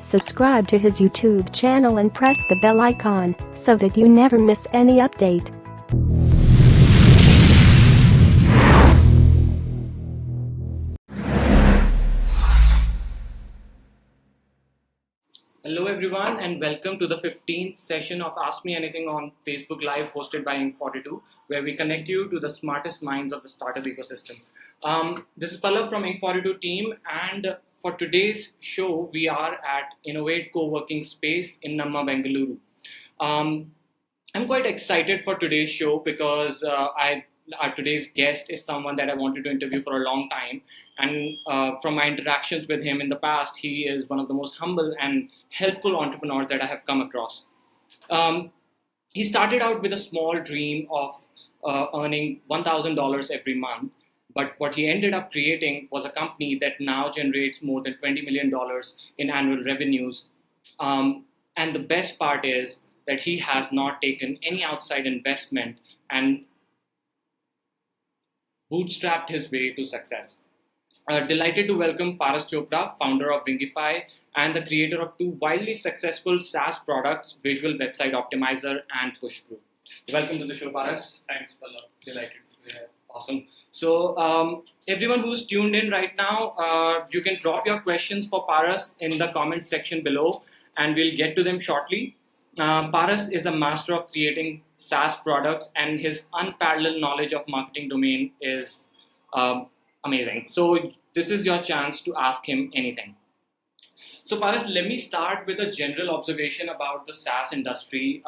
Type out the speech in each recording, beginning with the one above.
Subscribe to his YouTube channel and press the bell icon so that you never miss any update. Hello everyone and welcome to the 15th session of Ask Me Anything on Facebook Live hosted by Inc42, where we connect you to the smartest minds of the startup ecosystem. This is Pallav from Inc42 team, and for today's show we are at Innovate Co-working Space in Namma, Bengaluru. I'm quite excited for today's show because our today's guest is someone that I wanted to interview for a long time, and from my interactions with him in the past, he is one of the most humble and helpful entrepreneurs that I have come across. He started out with a small dream of earning $1,000 every month, but what he ended up creating was a company that now generates more than $20 million in annual revenues. And the best part is that he has not taken any outside investment and bootstrapped his way to success. Delighted to welcome Paras Chopra, founder of Wingify and the creator of two wildly successful SaaS products, Visual Website Optimizer and Pushthrough. Welcome to the show, Paras. Thanks, Pallav. Delighted to be here. Awesome. So everyone who's tuned in right now, you can drop your questions for Paras in the comment section below and we'll get to them shortly. Paras is a master of creating SaaS products and his unparalleled knowledge of marketing domain is amazing. So this is your chance to ask him anything. So Paras, let me start with a general observation about the SaaS industry.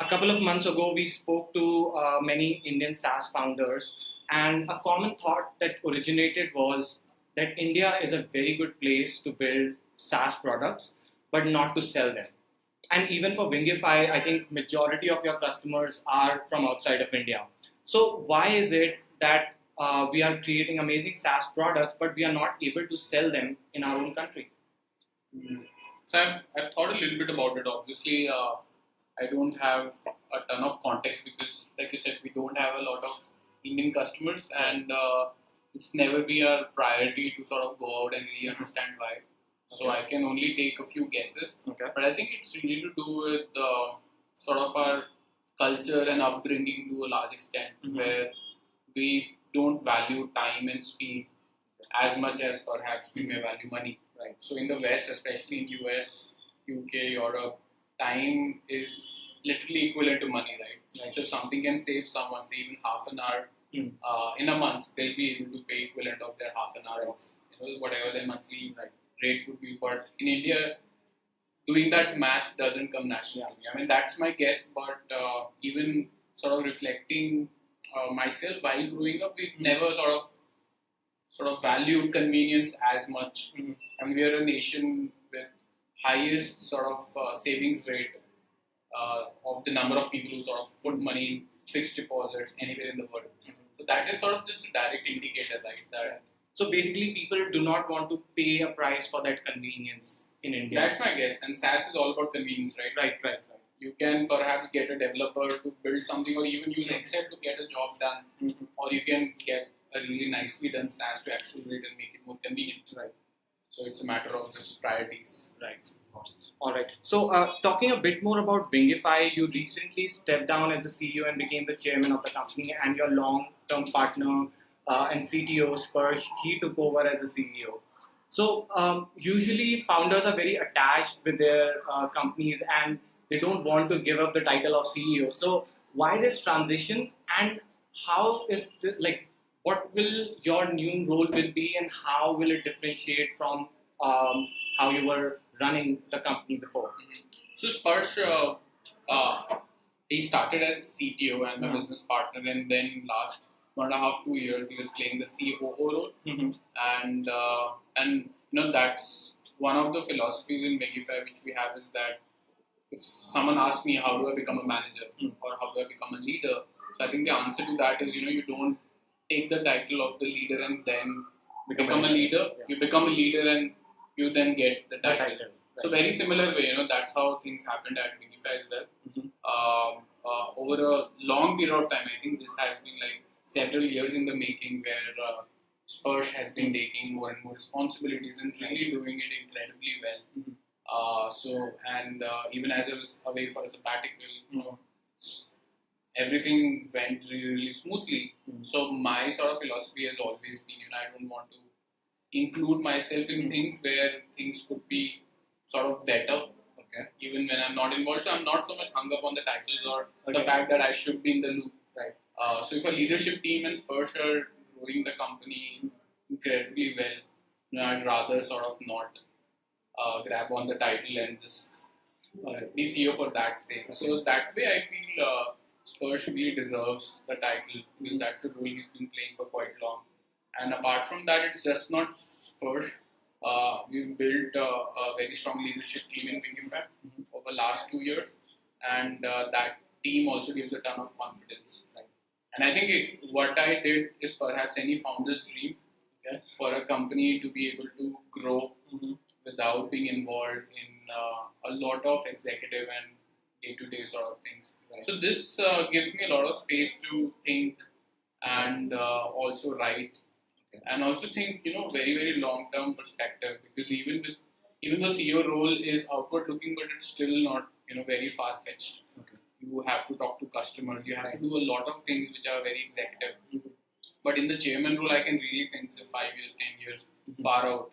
A couple of months ago, we spoke to many Indian SaaS founders, and a common thought that originated was that India is a very good place to build SaaS products, but not to sell them. And even for Wingify, I think majority of your customers are from outside of India. So why is it that we are creating amazing SaaS products, but we are not able to sell them in our own country? So I've thought a little bit about it. Obviously, I don't have a ton of context because, like you said, we don't have a lot of Indian customers, and it's never been our priority to sort of go out and really understand why. So I can only take a few guesses. Okay. But I think it's really to do with sort of our culture and upbringing to a large extent, where we don't value time and speed as much as perhaps we may value money. Right. So in the West, especially in US, UK, Europe, time is literally equivalent to money, right? So if something can save someone, say even half an hour in a month, they'll be able to pay equivalent of their half an hour of whatever their monthly rate would be. But in India, doing that math doesn't come naturally. I mean, that's my guess, but even sort of reflecting myself while growing up, we never sort of valued convenience as much. I mean, we are a nation with highest sort of savings rate of the number of people who sort of put money in fixed deposits anywhere in the world. So that is sort of just a direct indicator, right? That So basically, people do not want to pay a price for that convenience in India. That's my guess. And SaaS is all about convenience, right? Right. You can perhaps get a developer to build something, or even use Excel to get a job done, or you can get a really nicely done SaaS to accelerate and make it more convenient. Right. So it's a matter of just priorities. Right. All right. So talking a bit more about Wingify, you recently stepped down as the CEO and became the chairman of the company, and your long-term partner and CTO, Sparsh, he took over as the CEO. So usually founders are very attached with their companies and they don't want to give up the title of CEO. So why this transition, and how is this, what will your new role will be, and how will it differentiate from how you were running the company before? So Sparsh, he started as CTO and a business partner, and then last 1.5 to 2 years he was playing the COO role, and that's one of the philosophies in Wingify which we have, is that if someone asks me how do I become a manager or how do I become a leader, so I think the answer to that is, you don't take the title of the leader and then become a leader. You become a leader and you then get the title. Right. So very similar way, that's how things happened at Wingify as well. Over a long period of time, I think this has been several years in the making, where Sparsh has been taking more and more responsibilities and really doing it incredibly well. Even as I was away for a sabbatical, everything went really, really smoothly. So my sort of philosophy has always been, I don't want to include myself in things where things could be sort of better. Okay. Even when I'm not involved, so I'm not so much hung up on the titles or the fact that I should be in the loop. Right. So if a leadership team and Spurs are growing the company incredibly well, I'd rather sort of not grab on the title and just be CEO for that sake. So that way I feel Spurs really deserves the title because that's a role he's been playing for quite long. And apart from that, it's just not Spurs. We've built a very strong leadership team in Wingify over the last 2 years, and that team also gives a ton of confidence. Right? And I think what I did is perhaps any founder's dream for a company to be able to grow without being involved in a lot of executive and day-to-day sort of things. Right. So this gives me a lot of space to think and also write. And also think, very, very long-term perspective, because even the CEO role is outward-looking, but it's still not, very far-fetched. Okay. You have to talk to customers. You have to do a lot of things which are very executive. But in the chairman role, I can really think 5 years, 10 years far out.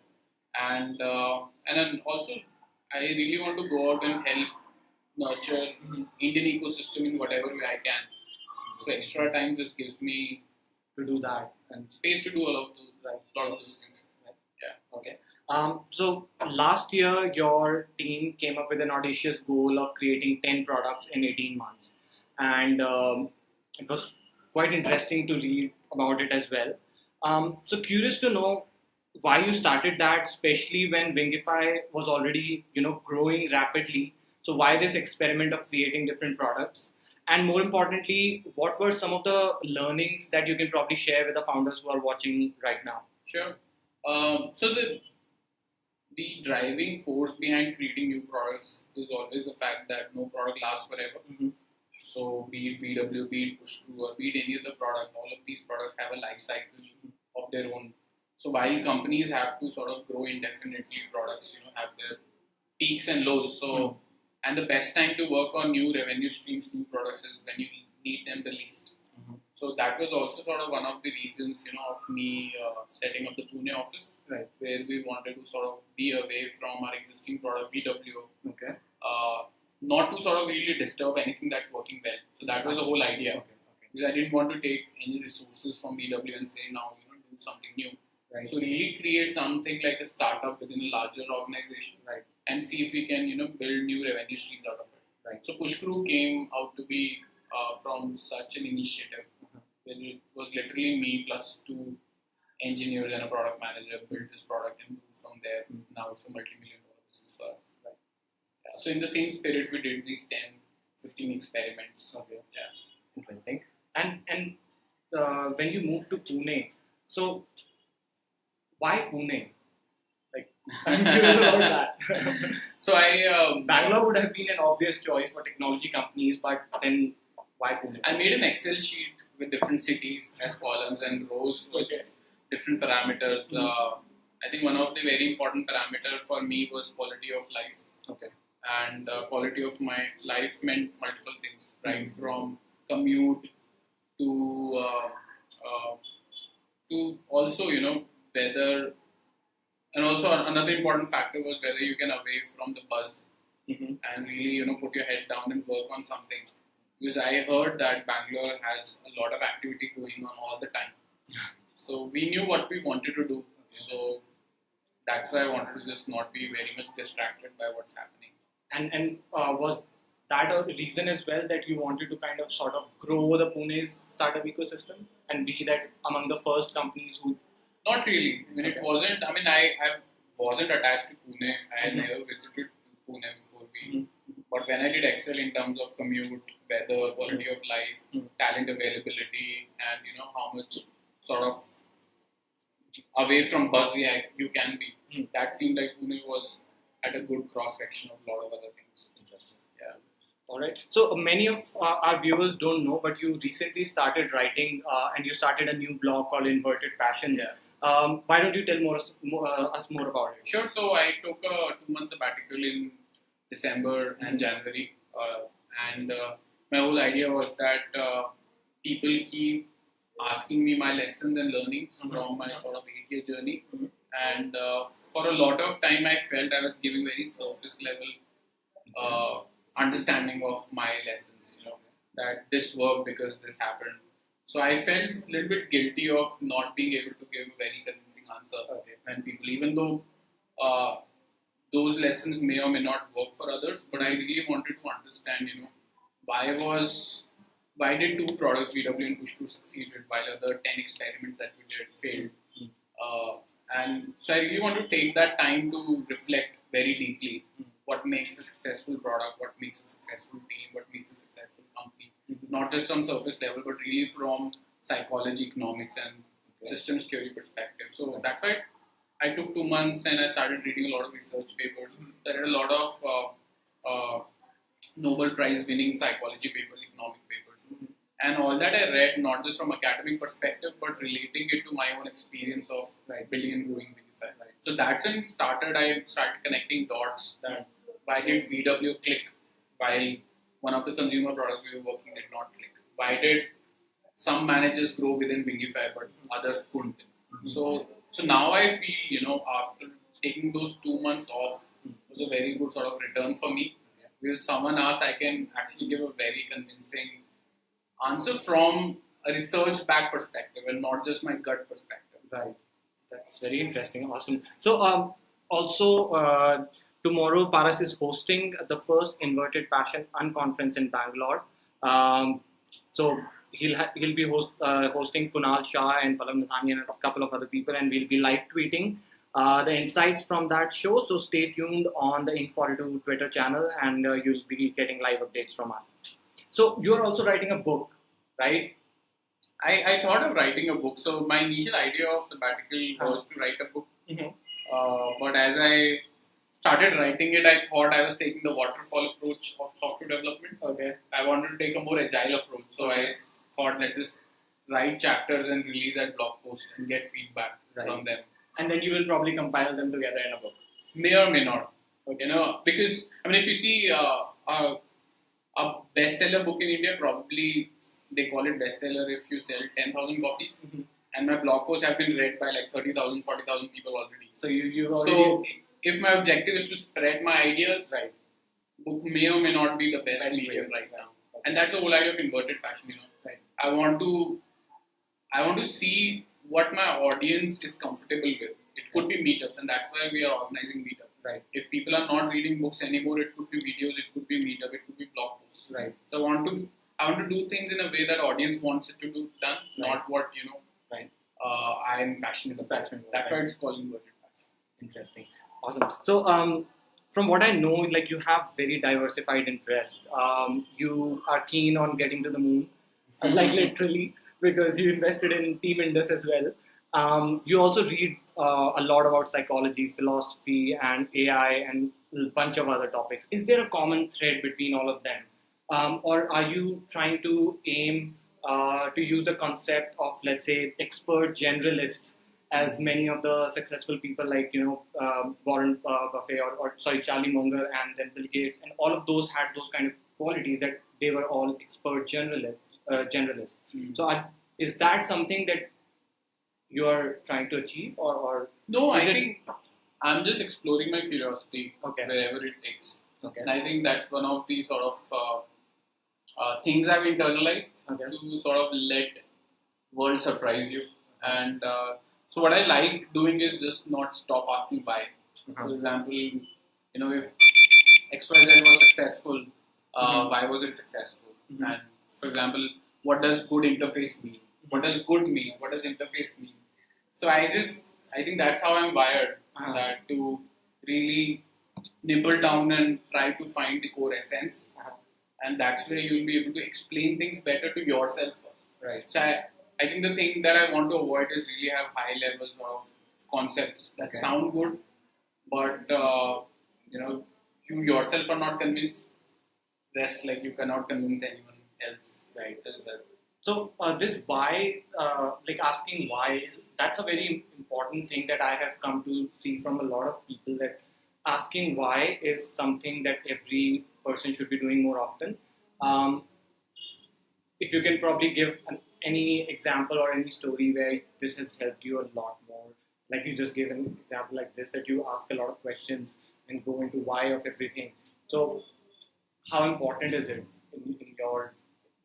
And then also, I really want to go out and help nurture Indian ecosystem in whatever way I can. So extra time just gives me to do that and space to do a lot of those things. Right. Yeah. Okay. So last year, your team came up with an audacious goal of creating 10 products in 18 months, and it was quite interesting to read about it as well. So curious to know why you started that, especially when Wingify was already growing rapidly. So why this experiment of creating different products? And more importantly, what were some of the learnings that you can probably share with the founders who are watching right now? Sure. So the driving force behind creating new products is always the fact that no product lasts forever. So be it VW, be it Pushthrough, or be it any other product, all of these products have a life cycle of their own. So while companies have to sort of grow indefinitely, products have their peaks and lows. So and the best time to work on new revenue streams, new products is when you need them the least. So that was also sort of one of the reasons, of me setting up the Pune office, right, where we wanted to sort of be away from our existing product VW. Okay. Not to sort of really disturb anything that's working well. So that was the whole idea. Okay. Because I didn't want to take any resources from VW and say now, do something new. Right. So really create something like a startup within a larger organization. Right. And see if we can, build new revenue streams out of it. Right. So Pushthrough came out to be from such an initiative. Where it was literally me plus 2 engineers and a product manager built this product and grew from there. Now it's a multi-million-dollar business for us. Right. Yeah. So in the same spirit, we did these 10, 15 experiments. Okay. Yeah. Interesting. And when you moved to Pune, so why Pune? I'm curious about that. So Bangalore would have been an obvious choice for technology companies, but then why Pune? I made an Excel sheet with different cities as columns and rows with different parameters. I think one of the very important parameters for me was quality of life. Okay. And quality of my life meant multiple things, right? From commute to also, whether. And also another important factor was whether you can away from the buzz and really, put your head down and work on something. Because I heard that Bangalore has a lot of activity going on all the time. So we knew what we wanted to do. So that's why I wanted to just not be very much distracted by what's happening. And was that a reason as well that you wanted to kind of sort of grow the Pune's startup ecosystem and be that among the first companies who... Not really. I mean, it wasn't. I mean, I wasn't attached to Pune. I had never visited Pune before we. But when I did Excel in terms of commute, weather, quality of life, talent availability, and how much sort of away from buzz you can be, that seemed like Pune was at a good cross section of a lot of other things. Interesting. Yeah. All right. So many of our viewers don't know, but you recently started writing, and you started a new blog called Inverted Passion. Yeah. Why don't you tell us more about it? Sure. So I took a 2 month sabbatical in December and January. And my whole idea was that people keep asking me my lessons and learnings from my sort of 8-year journey. And for a lot of time, I felt I was giving very surface level understanding of my lessons, that this worked because this happened. So I felt a little bit guilty of not being able to give a very convincing answer when people, even though those lessons may or may not work for others, but I really wanted to understand, why did 2 products, VW and Push2, succeeded while other 10 experiments that we did failed. And so I really want to take that time to reflect very deeply what makes a successful product, what makes a successful team, what makes a successful company, not just on surface level, but really from psychology, economics, and systems theory perspective. So that's why I took 2 months and I started reading a lot of research papers. I read a lot of Nobel Prize winning psychology papers, economic papers. And all that I read, not just from academic perspective, but relating it to my own experience of building and growing Wingify. So that's when it started. I started connecting dots that why did VW click while one of the consumer products we were working did not click? Why did some managers grow within Wingify but others couldn't? So now I feel, after taking those 2 months off, it was a very good sort of return for me. Because someone asked, I can actually give a very convincing answer from a research-backed perspective and not just my gut perspective. Right. That's very interesting. Awesome. So also tomorrow Paras is hosting the first Inverted Passion Unconference in Bangalore. So he'll be hosting Kunal Shah and Pallav Nathani and a couple of other people, and we'll be live tweeting the insights from that show. So stay tuned on the Inc42 Twitter channel, and you'll be getting live updates from us. So you're also writing a book, right? I thought of writing a book. So my initial idea of sabbatical was to write a book. But as I started writing it, I thought I was taking the waterfall approach of software development. I wanted to take a more agile approach. So I thought, let's just write chapters and release that blog post and get feedback from them. And then you will probably compile them together in a book. May or may not. Because, if you see a bestseller book in India, probably they call it bestseller if you sell 10,000 copies. And my blog posts have been read by like 30,000, 40,000 people already. So you already... So if my objective is to spread my ideas, book may or may not be the best medium right now. And that's the whole idea of Inverted Passion, I want to see what my audience is comfortable with. It could be meetups, and that's why we are organizing meetups. If people are not reading books anymore, it could be videos, it could be meetup, it could be blog posts. So I want to do things in a way that audience wants it to do done, not what I'm passionate about. That's why it's called Inverted Passion. Interesting, awesome. So from what I know, you have very diversified interests. You are keen on getting to the moon, literally, because you invested in Team Indus as well. You also read a lot about psychology, philosophy, and AI, and a bunch of other topics. Is there a common thread between all of them? Or are you trying to aim to use the concept of, let's say, expert generalist, as many of the successful people like, Warren Buffett or Charlie Munger and then Bill Gates, and all of those had those kind of qualities that they were all expert generalists. So is that something that you are trying to achieve, or no? I think I'm just exploring my curiosity wherever it takes. And I think that's one of the sort of things I've internalized to sort of let world surprise you. And so what I like doing is just not stop asking why. For example, if XYZ was successful, why was it successful? And for example, what does good interface mean? What does good mean? What does interface mean? So I think that's how I'm wired, that to really nibble down and try to find the core essence. And that's where you'll be able to explain things better to yourself first. So I think the thing that I want to avoid is really have high levels of concepts that sound good, but you yourself are not convinced. Rest, you cannot convince anyone else, So this why, asking why, that's a very important thing that I have come to see from a lot of people, that asking why is something that every person should be doing more often. If you can probably give any example or any story where this has helped you a lot more, like you just gave an example like this, that you ask a lot of questions and go into why of everything. So how important is it in your,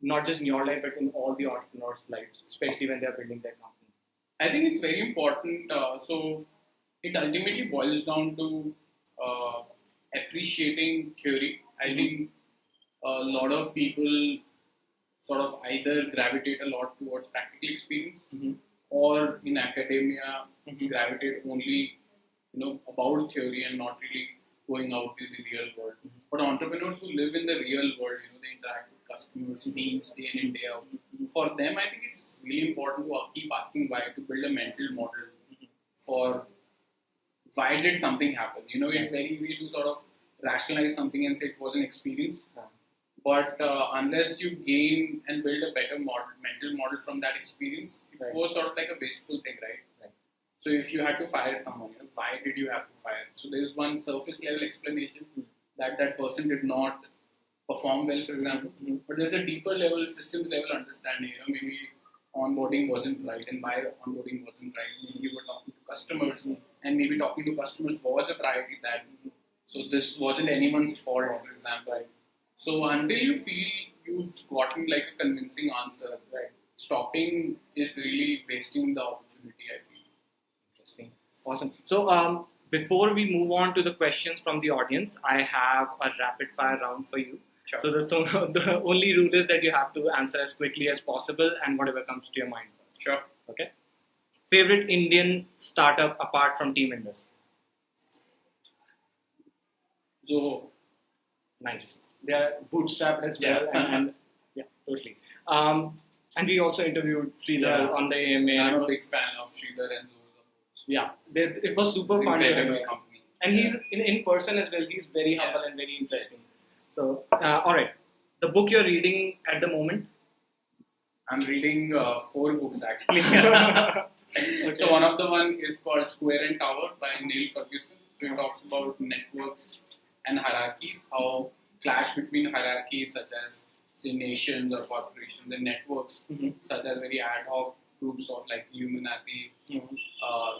not just in your life, but in all the entrepreneurs' lives, especially when they're building their company? I think it's very important. So it ultimately boils down to appreciating theory. I think a lot of people sort of either gravitate a lot towards practical experience, or in academia gravitate only about theory and not really going out to the real world. But entrepreneurs who live in the real world, they interact with customers, teams, day in and day out. For them, I think it's really important to keep asking why, to build a mental model for why did something happen. It's very easy to sort of rationalize something and say it was an experience. But unless you gain and build a better mental model from that experience, it was sort of like a wasteful thing, right? So if you had to fire someone, why did you have to fire? So there's one surface level explanation that that person did not perform well, for example. But there's a deeper level, systems level understanding. Maybe onboarding wasn't right, and why onboarding wasn't right. Maybe you were talking to customers, and maybe talking to customers was a priority that. So this wasn't anyone's fault, for example. So until you feel you've gotten like a convincing answer, stopping is really wasting the opportunity, I feel. Interesting. Awesome. So before we move on to the questions from the audience, I have a rapid fire round for you. Sure. So the only rule is that you have to answer as quickly as possible and whatever comes to your mind first. Sure. Okay. Favorite Indian startup apart from Team Indus? Zoho. Nice. They are bootstrapped as well, and yeah, totally. And we also interviewed Sridhar on the AMA. I'm a big fan of Sridhar and Zoho. Yeah, it was super fun. Incredible company. And he's in person as well. He's very humble and very interesting. So, all right, the book you're reading at the moment? I'm reading 4 books actually. Okay. So one of the one is called Square and Tower by Neil Ferguson. So it talks about networks and hierarchies, how clash between hierarchies such as say nations or corporations and networks such as very ad hoc groups of like Illuminati,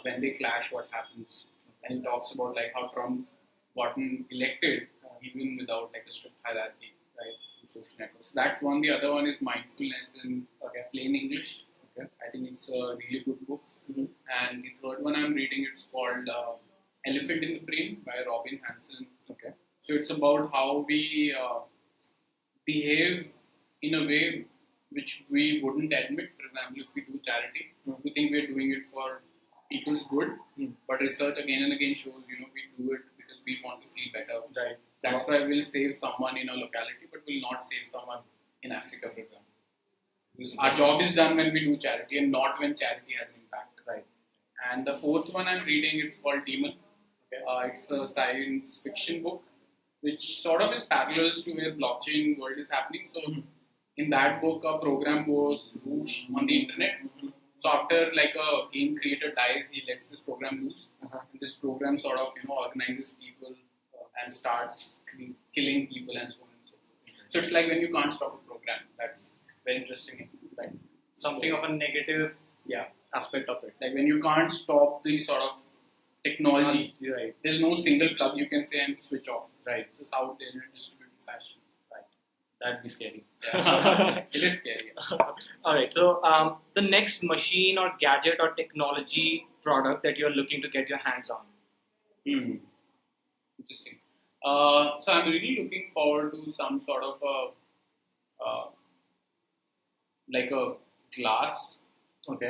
when they clash, what happens. And it talks about like how Trump gotten elected even without like a strict hierarchy, right, in social networks. So that's one. The other one is Mindfulness in Plain English. I think it's a really good book. And the third one I'm reading, it's called Elephant in the Brain by Robin Hanson. So it's about how we behave in a way which we wouldn't admit. For example, if we do charity, we think we're doing it for people's good, but research again and again shows, we do it because we want to feel better. Right. That's why we'll save someone in a locality, but we'll not save someone in Africa, for example. Our job is done when we do charity and not when charity has an impact. Right. And the fourth one I'm reading, it's called Demon. It's a science fiction book, which sort of is parallels to where blockchain world is happening. So in that book, a program goes whoosh on the internet. So after like a game creator dies, he lets this program loose. And this program sort of organizes people and starts killing people and so on and so forth. So it's like when you can't stop a program. That's very interesting. Right? Something of a negative aspect of it. Like when you can't stop the sort of technology, right? There's no single plug you can say and switch off. Right. It's just out there in a distributed fashion. Right. That'd be scary. Yeah. It is scary. All right. So the next machine or gadget or technology product that you're looking to get your hands on. Interesting. So I'm really looking forward to some sort of like a glass.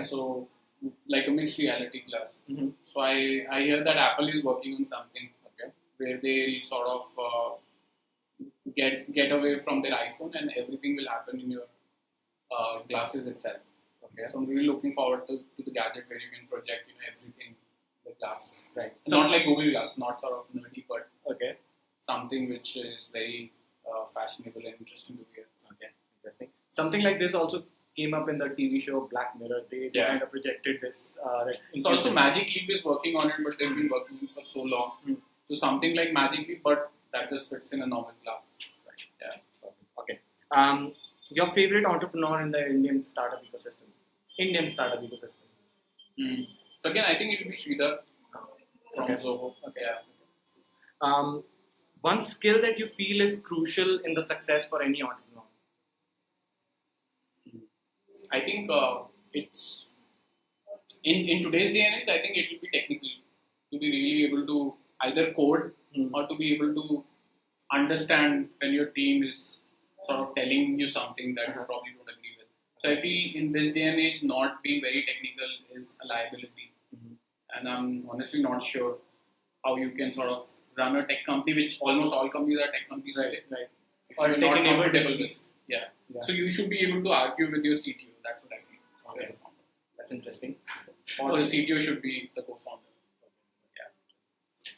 So like a mixed reality glass. So I hear that Apple is working on something where they'll sort of get away from their iPhone and everything will happen in your glasses itself. So I'm really looking forward to the gadget where you can project everything in the glass. Right. It's not like Google Glass, not sort of nerdy, but Okay. something which is very fashionable and interesting to hear. Okay. Interesting. Something like this also came up in the TV show Black Mirror. They kind of projected this. It's also Magic Leap is working on it, but they've been working on it for so long. So something like Magic.ly, but that just fits in a normal class. Right. Yeah. Okay. Your favorite entrepreneur in the Indian startup ecosystem? So again, I think it will be Sridhar from Zoho. Okay. Yeah. One skill that you feel is crucial in the success for any entrepreneur? I think it's in today's day and age, I think it will be technical to be really able to either code or to be able to understand when your team is sort of telling you something that you probably don't agree with. So I feel in this day and age, not being very technical is a liability. And I'm honestly not sure how you can sort of run a tech company, which almost all companies are tech companies, right? If or you're not tech-enabled comfortable companies. with. Yeah. So you should be able to argue with your CTO. That's what I feel. Okay. That's interesting. Or the CTO should be the co-founder. Yeah.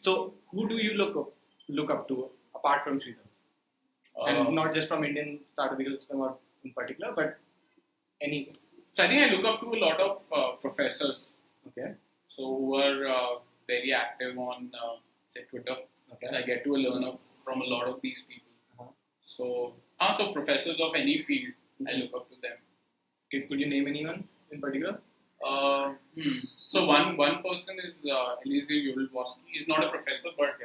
So who do you look up to apart from Sridhar? And not just from Indian startup ecosystem or in particular, but any. So I think I look up to a lot of professors. Okay. So who are very active on say Twitter. Okay. I get to learn from a lot of these people. So professors of any field, I look up to them. Okay, could you name anyone in particular? So one person is Eliezer Yudlowski. He's not a professor, but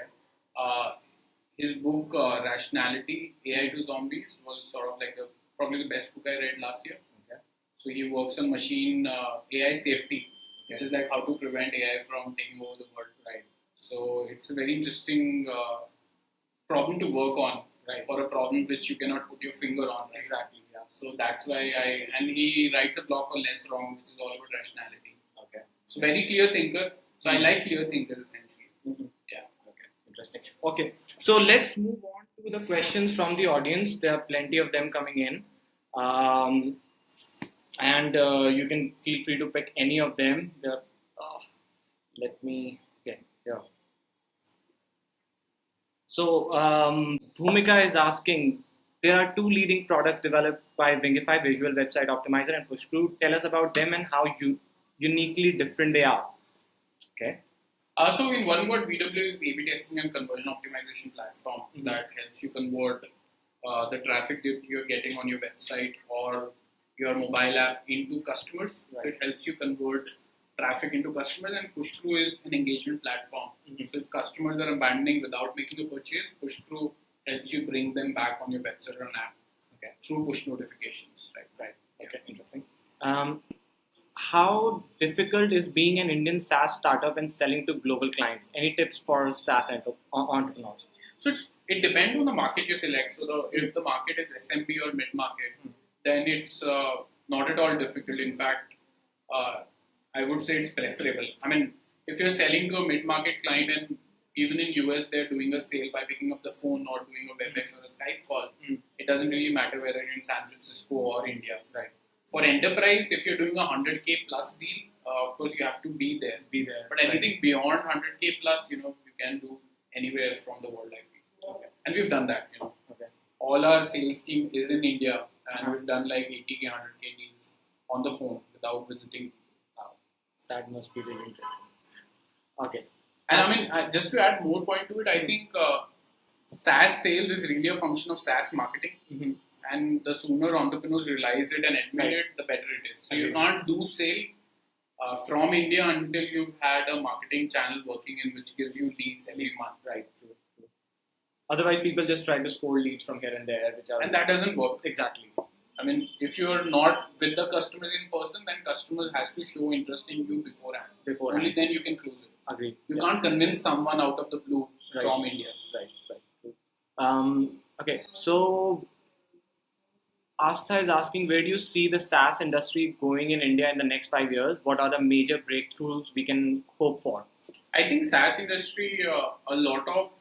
his book Rationality, AI to Zombies was sort of like probably the best book I read last year. Okay. So he works on machine AI safety, which is like how to prevent AI from taking over the world. Right. So it's a very interesting problem to work on. Right. For a problem which you cannot put your finger on. Right? Exactly. Yeah. So that's why and he writes a blog called Less Wrong, which is all about rationality. Okay. So very clear thinker. So I like clear thinkers essentially. Yeah. Okay. Interesting. Okay. So let's move on to the questions from the audience. There are plenty of them coming in. And you can feel free to pick any of them. So Bhumika is asking, there are two leading products developed by Wingify, Visual Website Optimizer and Pushcrew. Tell us about them and how uniquely different they are. Okay. So in one word, VW is A/B testing and conversion optimization platform that helps you convert the traffic that you're getting on your website or your mobile app into customers. Right. So it helps you convert traffic into customers, and Pushcrew is an engagement platform. So if customers are abandoning without making a purchase, Pushcrew helps you bring them back on your website or an app through push notifications. Right. Okay, interesting. How difficult is being an Indian SaaS startup and selling to global clients? Any tips for SaaS entrepreneurs? So it depends on the market you select. So if the market is SMB or mid-market, then it's not at all difficult. In fact, I would say it's preferable. I mean, if you're selling to a mid-market client and even in US they're doing a sale by picking up the phone or doing a WebEx or a Skype call, it doesn't really matter whether you're in San Francisco or India. Right. For enterprise, if you're doing a 100K plus deal, of course you have to be there. But anything beyond 100K plus, you can do anywhere from the world, I feel. Okay. And we've done that. Okay. All our sales team is in India, and we've done like 80K, 100K deals on the phone without visiting. That must be really interesting. Okay. And I mean, just to add more point to it, I think SaaS sales is really a function of SaaS marketing. And the sooner entrepreneurs realize it and admit it, the better it is. So you can't do sale from India until you've had a marketing channel working in which gives you leads every month. Right. True. Otherwise, people just try to score leads from here and there, and that doesn't work. Exactly. I mean, if you're not with the customers in person, then customer has to show interest in you beforehand. Only then you can close it. Agree. You can't convince someone out of the blue from India. Right. Okay. So Astha is asking, where do you see the SaaS industry going in India in the next 5 years? What are the major breakthroughs we can hope for? I think SaaS industry, a lot of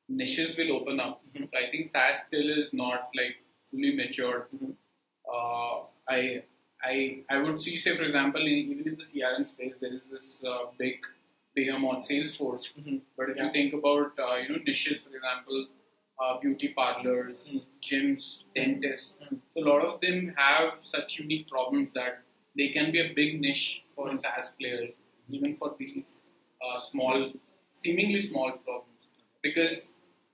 niches will open up. I think SaaS still is not like fully matured. I would see, say for example, even in the CRM space, there is this big behemoth Salesforce. But if you think about niches, for example, beauty parlors, gyms, dentists, so a lot of them have such unique problems that they can be a big niche for SaaS players, even for these seemingly small problems. because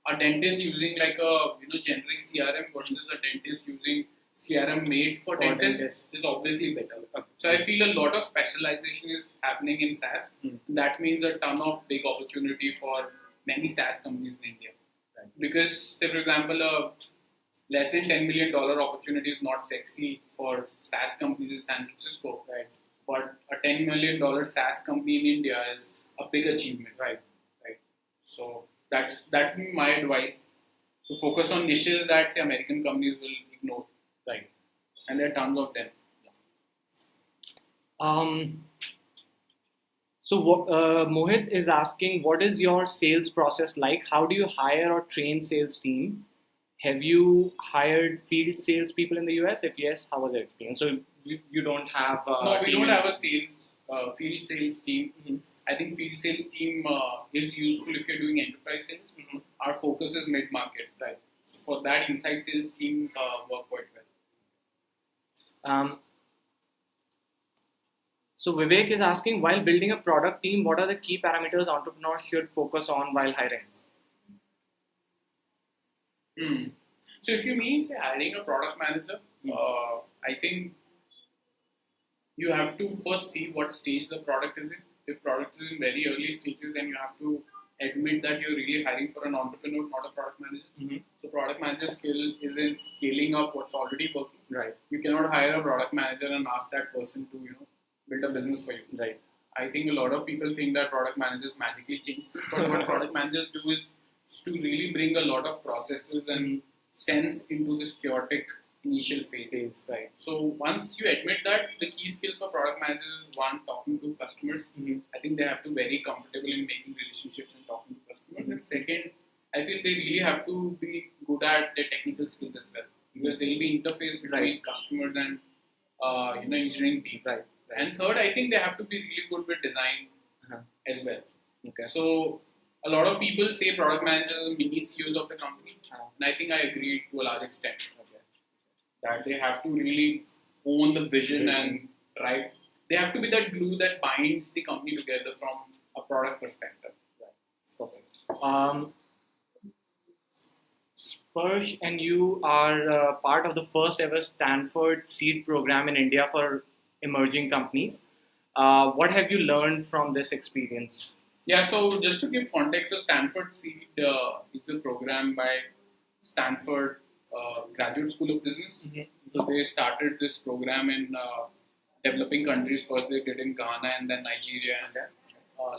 a dentist using like a generic CRM versus a dentist using CRM made for dentists is obviously better. So I feel a lot of specialization is happening in SaaS. That means a ton of big opportunity for many SaaS companies in India. Right. Because, say for example, a less than $10 million opportunity is not sexy for SaaS companies in San Francisco. Right. But a $10 million SaaS company in India is a big achievement. Right. Right. So that's my advice, to focus on niches that say American companies will ignore. Right. And there are tons of them. So Mohit is asking, what is your sales process like? How do you hire or train sales team? Have you hired field sales people in the US? If yes, how was the experience? So you don't have no, we don't have a field sales team. Mm-hmm. I think field sales team is useful if you're doing enterprise sales. Mm-hmm. Our focus is mid-market. Right. So for that, inside sales teams work quite well. So Vivek is asking, while building a product team, what are the key parameters entrepreneurs should focus on while hiring? So if you mean, say, hiring a product manager, I think you have to first see what stage the product is in. If product is in very early stages, then you have to admit that you're really hiring for an entrepreneur, not a product manager. Mm-hmm. So product manager skill is in scaling up what's already working. Right. You cannot hire a product manager and ask that person to, build a business for you. Right. I think a lot of people think that product managers magically change things, but what product managers do is to really bring a lot of processes and sense into this chaotic initial phase. Right. So once you admit that, the key skills for product managers is one, talking to customers. Mm-hmm. I think they have to be very comfortable in making relationships and talking to customers. Mm-hmm. And second, I feel they really have to be good at their technical skills as well, because there will be interface between customers and engineering team. Right. And third, I think they have to be really good with design as well. Okay. So a lot of people say product managers are mini CEOs of the company, and I think I agree to a large extent. Okay. That they have to really own the vision and drive. They have to be that glue that binds the company together from a product perspective. Right. Perfect. Sparsh and you are part of the first ever Stanford seed program in India for emerging companies. What have you learned from this experience? Yeah, so just to give context, so Stanford Seed is a program by Stanford Graduate School of Business. Mm-hmm. So they started this program in developing countries. First they did in Ghana and then Nigeria. And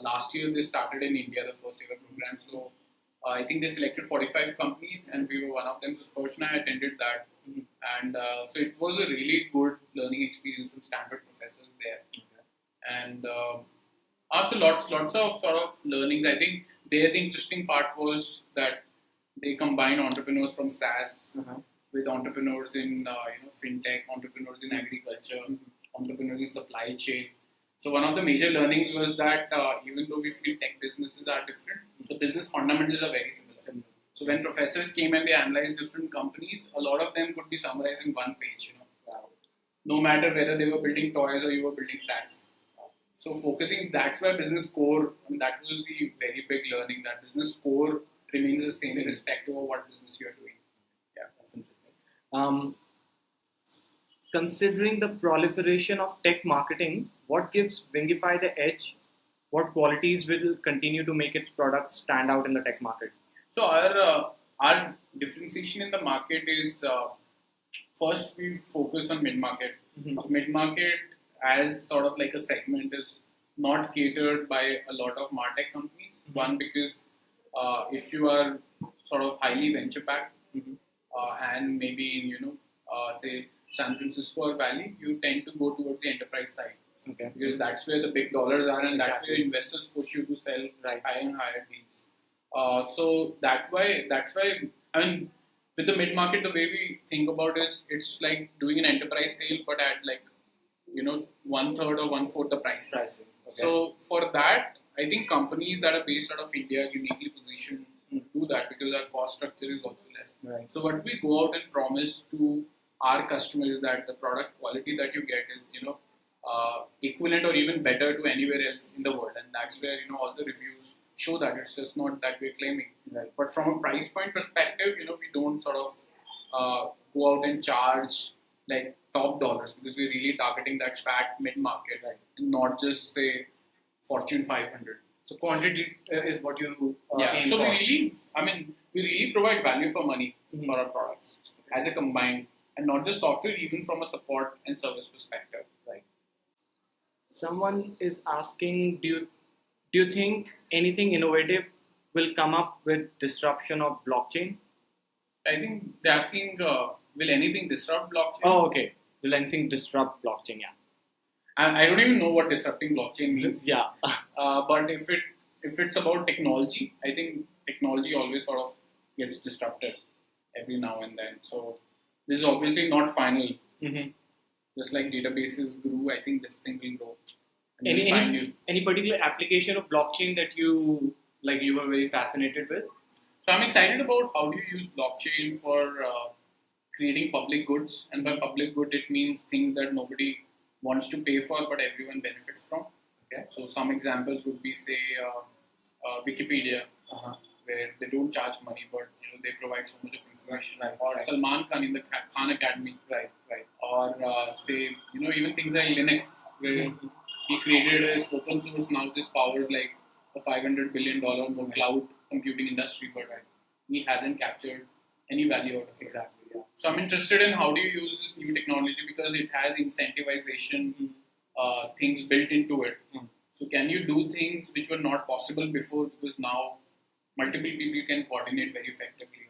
last year they started in India, the first ever program. So I think they selected 45 companies and we were one of them. So Sparsh and I attended that. Mm-hmm. And so it was a really good learning experience with Stanford professors there. Okay. And also lots of sort of learnings. I think there the interesting part was that they combined entrepreneurs from SaaS with entrepreneurs in fintech, entrepreneurs in agriculture, entrepreneurs in supply chain. So one of the major learnings was that even though we feel tech businesses are different, the business fundamentals are very similar. So when professors came and they analyzed different companies, a lot of them could be summarized in one page. No matter whether they were building toys or you were building SaaS. So focusing, that's why business core, that was the very big learning, that business core remains the same irrespective of what business you're doing. Yeah, that's interesting. Considering the proliferation of tech marketing, what gives Wingify the edge? What qualities will continue to make its product stand out in the tech market? So our differentiation in the market is, first we focus on mid-market. Mm-hmm. So mid-market as sort of like a segment is not catered by a lot of MarTech companies. Mm-hmm. One, because if you are sort of highly venture-backed and maybe in, say San Francisco or Valley, you tend to go towards the enterprise side. Okay. Because that's where the big dollars are and that's where investors push you to sell higher and higher deals. So that's why, I mean, with the mid-market, the way we think about it is it's like doing an enterprise sale, but at like, 1/3 or 1/4 the price. Okay. So for that, I think companies that are based out of India are uniquely positioned to do that because our cost structure is also less. Right. So what we go out and promise to our customers is that the product quality that you get is, equivalent or even better to anywhere else in the world. And that's where, all the reviews show that. It's just not that we're claiming. Right. But from a price point perspective, we don't sort of go out and charge like top dollars, because we're really targeting that fat mid-market, Right. and not just say Fortune 500. So quantity is what you aim So for. we really provide value for money Mm-hmm. for our products as a combined, and not just software, even from a support and service perspective. Right. Someone is asking, do you think anything innovative will come up with disruption of blockchain? I think they're asking, will anything disrupt blockchain? Oh, okay. Will anything disrupt blockchain? Yeah. I don't even know what disrupting blockchain means. Yeah. But if it's about technology, I think technology always sort of gets disrupted every now and then. So this is obviously not final. Mm-hmm. Just like databases grew, I think this thing will grow. And it's fine. Any particular application of blockchain that you were very fascinated with? So I'm excited about how do you use blockchain for creating public goods. And by public good, it means things that nobody wants to pay for, but everyone benefits from. Okay. So some examples would be, say, Wikipedia, where they don't charge money, but they provide so much of information. Right, Or right. Salman Khan in the Khan Academy. Right. Or say, even things like Linux, where he created this open source. Now this powers like a $500 billion more cloud computing industry, but he hasn't captured any value out of it. Exactly. Yeah. So I'm interested in how do you use this new technology, because it has incentivization things built into it. So can you do things which were not possible before, because now multiple people can coordinate very effectively.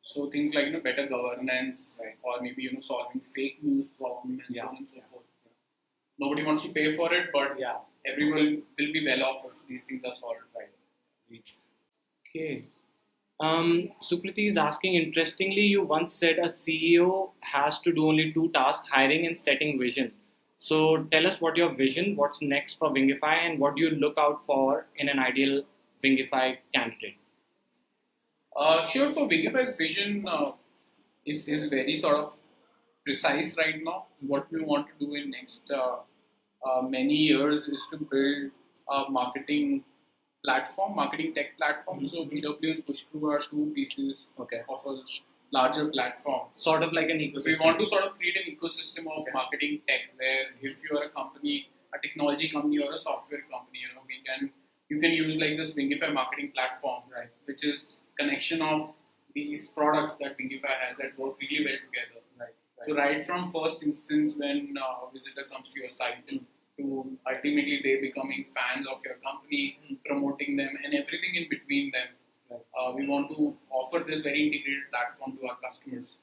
So things like better governance, or maybe solving fake news problems and so on and so forth. Nobody wants to pay for it, but everyone will be well off if these things are solved. Okay. Sukriti is asking, interestingly, you once said a CEO has to do only 2 tasks, hiring and setting vision. So tell us what your vision, what's next for Wingify, and what do you look out for in an ideal Wingify candidate? Sure. So Wingify's vision is very sort of precise right now. What we want to do in next many years is to build a marketing tech platform. So BW and Pushku are 2 pieces of a larger platform. Sort of like an ecosystem. We want to sort of create an ecosystem of marketing tech, where if you are a company, a technology company or a software company, you can use like this Wingify marketing platform, which is connection of these products that Wingify has that work really well together. So right from first instance when a visitor comes to your site to ultimately they becoming fans of your company, promoting them, and everything in between them. We want to offer this very integrated platform to our customers,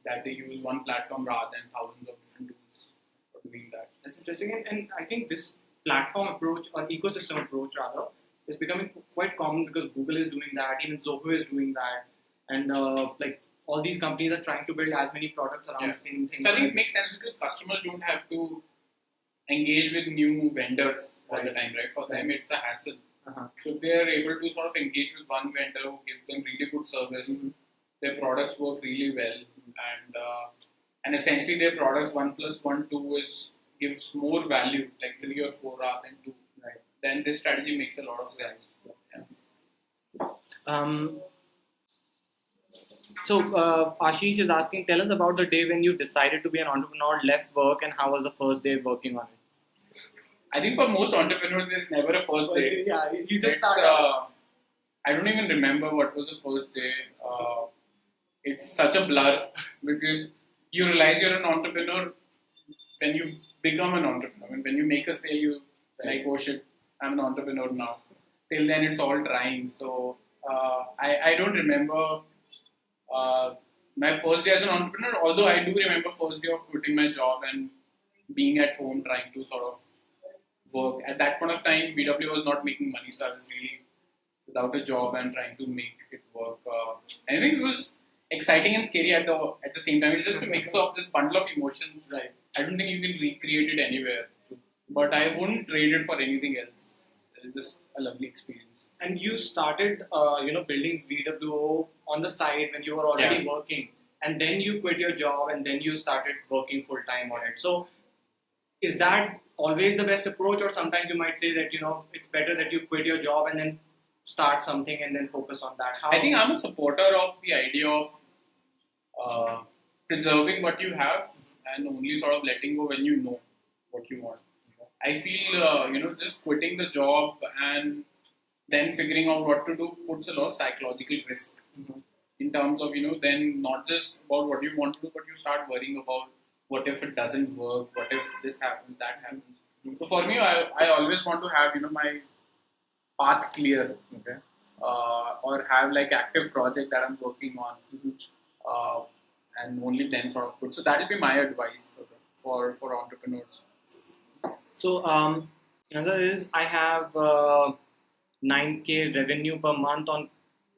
that they use one platform rather than thousands of different tools for doing that. That's interesting, and I think this platform approach, or ecosystem approach rather, is becoming quite common, because Google is doing that, even Zoho is doing that, and all these companies are trying to build as many products around the same thing. So I think it makes sense, because customers don't have to engage with new vendors all the time, For them, it's a hassle. So they are able to sort of engage with one vendor who gives them really good service. Their products work really well, and essentially their products 1 + 1 2 gives more value, like 3 or 4 rather than 2. Then this strategy makes a lot of sense. So Ashish is asking, tell us about the day when you decided to be an entrepreneur, left work, and how was the first day working on it? I think for most entrepreneurs, there's never a first day. Yeah, you just I don't even remember what was the first day. It's such a blur, because you realize you're an entrepreneur when you become an entrepreneur. And when you make a sale, you like, oh shit, I'm an entrepreneur now. Till then, it's all trying. So I don't remember my first day as an entrepreneur, although I do remember first day of quitting my job and being at home trying to sort of work. At that point of time, BW was not making money, so I was really without a job and trying to make it work. And I think it was exciting and scary at the same time. It's just a mix of this bundle of emotions. I don't think you can recreate it anywhere, but I wouldn't trade it for anything else. It's just a lovely experience. And you started, building VWO on the side when you were already working, and then you quit your job, and then you started working full time on it. So, is that always the best approach, or sometimes you might say that it's better that you quit your job and then start something and then focus on that? How? I think I'm a supporter of the idea of preserving what you have and only sort of letting go when you know what you want. I feel, just quitting the job and then figuring out what to do puts a lot of psychological risk in terms of, then not just about what you want to do, but you start worrying about what if it doesn't work, what if this happens, that happens. So for me, I always want to have, my path clear, or have like active project that I'm working on, and only then sort of put. So that will be my advice for entrepreneurs. So another is I have 9K revenue per month on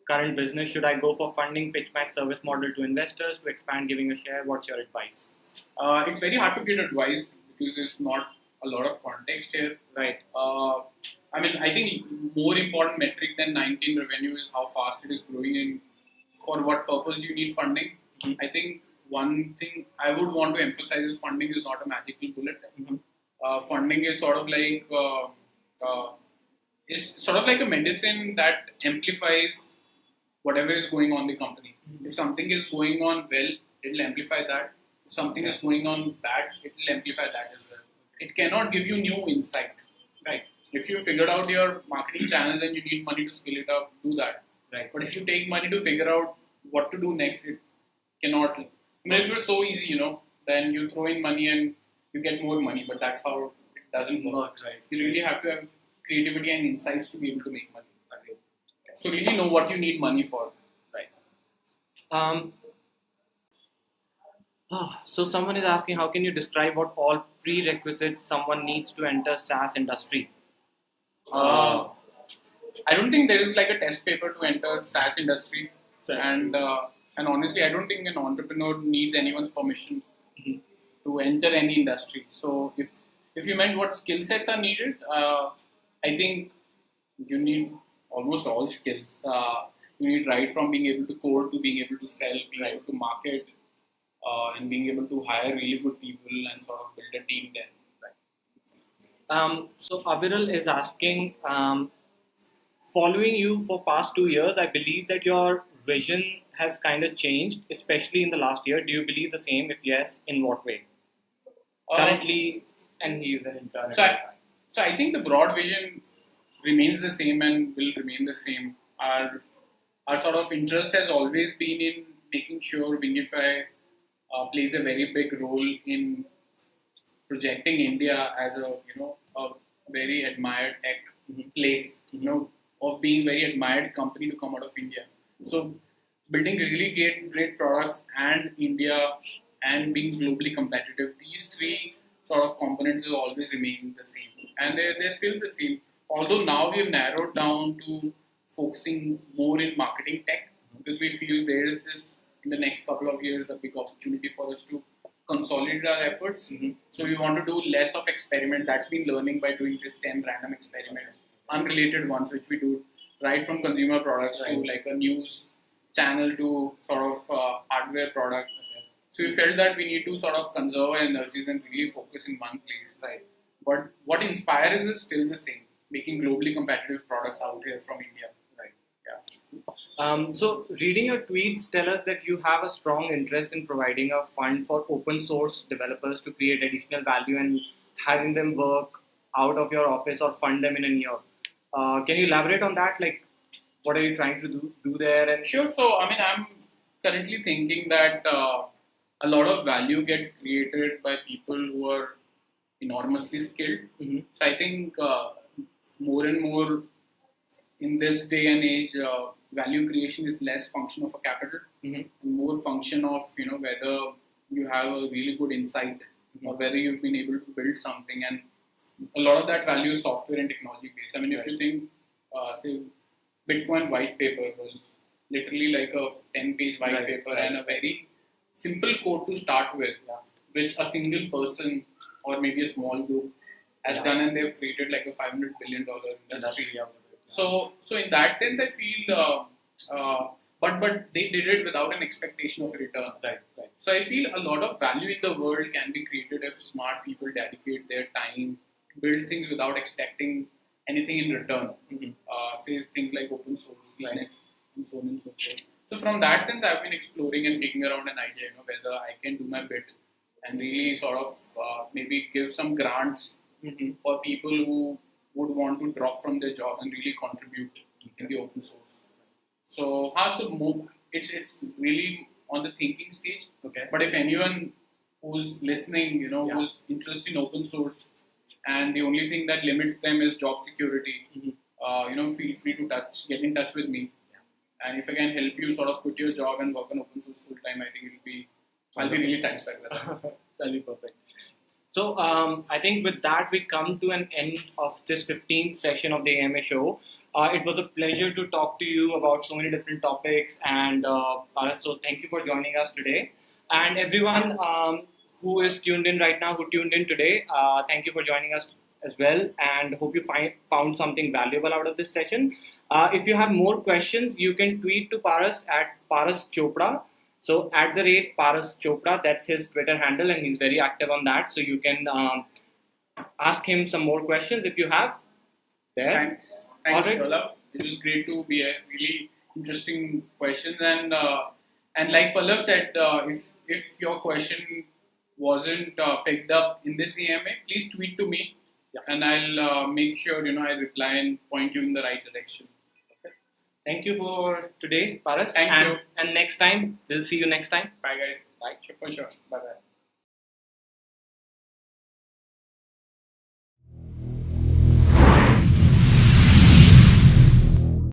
current business. Should I go for funding, pitch my service model to investors to expand giving a share? What's your advice? It's very hard to get advice because there's not a lot of context here. Right. I think more important metric than 9K revenue is how fast it is growing and for what purpose do you need funding. I think one thing I would want to emphasize is funding is not a magical bullet. Funding is sort of like a medicine that amplifies whatever is going on in the company. If something is going on well, it will amplify that. If something is going on bad, it will amplify that as well. It cannot give you new insight. Right. If you figured out your marketing channels and you need money to scale it up, do that. Right. But if you take money to figure out what to do next, it cannot. If it's so easy, then you throw in money and you get more money. But that's how it doesn't work. Right. You really have to have creativity and insights to be able to make money. Okay. So really know what you need money for. Right. So someone is asking, how can you describe what all prerequisites someone needs to enter SaaS industry? I don't think there is like a test paper to enter SaaS industry, and honestly, I don't think an entrepreneur needs anyone's permission to enter any industry. So if you meant what skill sets are needed, I think you need almost all skills. You need right from being able to code to being able to sell, being able to market, and being able to hire really good people and sort of build a team there. So Aviral is asking, following you for past 2 years, I believe that your vision has kind of changed, especially in the last year. Do you believe the same? If yes, in what way? Currently, and he is an intern. So I think the broad vision remains the same and will remain the same. Our sort of interest has always been in making sure Wingify plays a very big role in projecting India as a very admired tech place, of being very admired company to come out of India. So building really great products and India and being globally competitive, these three sort of components will always remain the same, and they're still the same. Although now we have narrowed down to focusing more in marketing tech because we feel there is this in the next couple of years a big opportunity for us to consolidate our efforts. So we want to do less of experiment. That's been learning by doing this 10 random experiments, unrelated ones, which we do right from consumer products to like a news channel to sort of hardware product. So we felt that we need to sort of conserve our energies and really focus in one place. But what inspires is still the same, making globally competitive products out here from India. So reading your tweets tell us that you have a strong interest in providing a fund for open source developers to create additional value and having them work out of your office or fund them in a year. Can you elaborate on that? Like, what are you trying to do there? And sure. So, I'm currently thinking that a lot of value gets created by people who are enormously skilled. So I think more and more in this day and age, value creation is less function of a capital, and more function of whether you have a really good insight or whether you've been able to build something. And a lot of that value is software and technology based. If you think, say, Bitcoin white paper was literally like a 10-page white paper and a very simple code to start with, which a single person or maybe a small group has done, and they've created like a $500 billion industry. So in that sense, I feel, but they did it without an expectation of a return. So I feel a lot of value in the world can be created if smart people dedicate their time, build things without expecting anything in return. Says things like open source, Linux, and so on and so forth. So from that sense, I've been exploring and kicking around an idea, whether I can do my bit and really sort of maybe give some grants for people who would want to drop from their job and really contribute in the open source. So it's really on the thinking stage. Okay. But if anyone who's listening, who's interested in open source, and the only thing that limits them is job security, feel free to get in touch with me. And if I can help you sort of quit your job and work on open source full time, I think I'll be really satisfied with that. That'll be perfect. So I think with that we come to an end of this 15th session of the AMA show. It was a pleasure to talk to you about so many different topics, and Paras, so thank you for joining us today. And everyone who is tuned in right now, who tuned in today, thank you for joining us as well, and hope you found something valuable out of this session. If you have more questions, you can tweet to Paras at Paras Chopra. So @Paras Chopra, that's his Twitter handle, and he's very active on that. So you can ask him some more questions if you have. Thanks, Pallav. It was great to be a really interesting question, and like Pallav said, if your question wasn't picked up in this AMA, please tweet to me, and I'll make sure I reply and point you in the right direction. Thank you for today, Paras. Thank you. And next time, we'll see you next time. Bye, guys. Bye. For sure. Bye-bye.